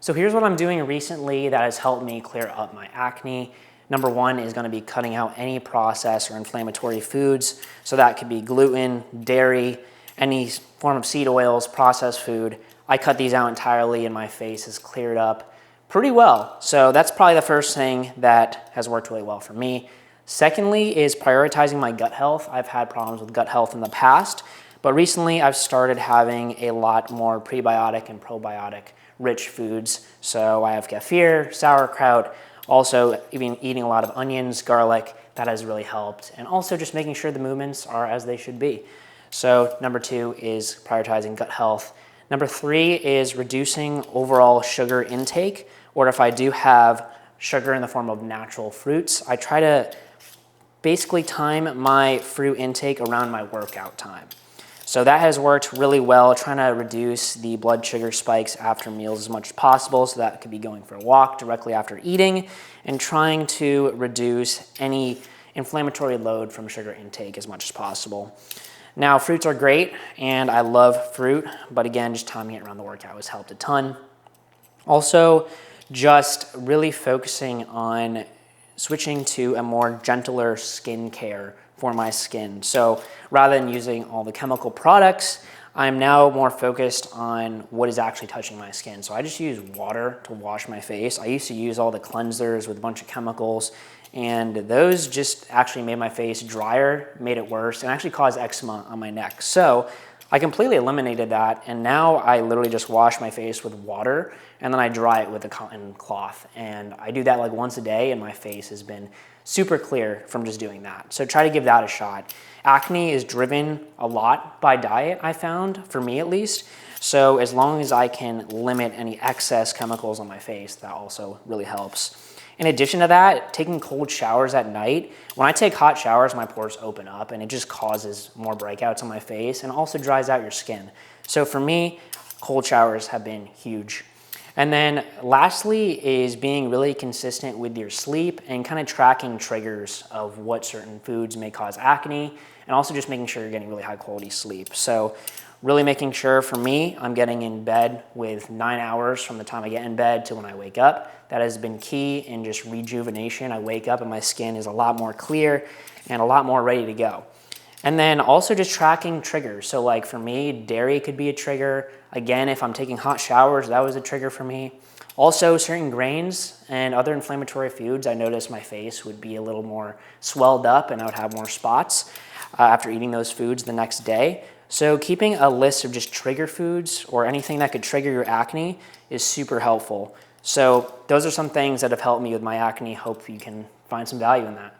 So here's what I'm doing recently that has helped me clear up my acne. Number one is going to be cutting out any processed or inflammatory foods. So that could be gluten, dairy, any form of seed oils, processed food. I cut these out entirely and my face has cleared up pretty well. So that's probably the first thing that has worked really well for me. Secondly is prioritizing my gut health. I've had problems with gut health in the past, but recently I've started having a lot more prebiotic and probiotic rich foods. So I have kefir, sauerkraut, also even eating a lot of onions, garlic, that has really helped. And also just making sure the movements are as they should be. So number two is prioritizing gut health. Number three is reducing overall sugar intake, or if I do have sugar in the form of natural fruits, I try to basically time my fruit intake around my workout time. So that has worked really well, trying to reduce the blood sugar spikes after meals as much as possible. So that could be going for a walk directly after eating and trying to reduce any inflammatory load from sugar intake as much as possible. Now, fruits are great and I love fruit, but again, just timing it around the workout has helped a ton. Also, just really focusing on switching to a more gentler skincare for my skin. So rather than using all the chemical products, I'm now more focused on what is actually touching my skin. So I just use water to wash my face. I used to use all the cleansers with a bunch of chemicals, and those just actually made my face drier, made it worse, and actually caused eczema on my neck. So I completely eliminated that, and now I literally just wash my face with water, and then I dry it with a cotton cloth. And I do that like once a day, and my face has been super clear from just doing that. So try to give that a shot. Acne is driven a lot by diet, I found, for me at least. So as long as I can limit any excess chemicals on my face, that also really helps. In addition to that, taking cold showers at night. When I take hot showers, my pores open up and it just causes more breakouts on my face and also dries out your skin. So for me, cold showers have been huge. And then lastly is being really consistent with your sleep and kind of tracking triggers of what certain foods may cause acne, and also just making sure you're getting really high quality sleep. So really making sure for me, I'm getting in bed with 9 hours from the time I get in bed to when I wake up. That has been key in just rejuvenation. I wake up and my skin is a lot more clear and a lot more ready to go. And then also just tracking triggers. So like for me, dairy could be a trigger. Again, if I'm taking hot showers, that was a trigger for me. Also certain grains and other inflammatory foods, I noticed my face would be a little more swelled up and I would have more spots after eating those foods the next day. So keeping a list of just trigger foods or anything that could trigger your acne is super helpful. So those are some things that have helped me with my acne. Hope you can find some value in that.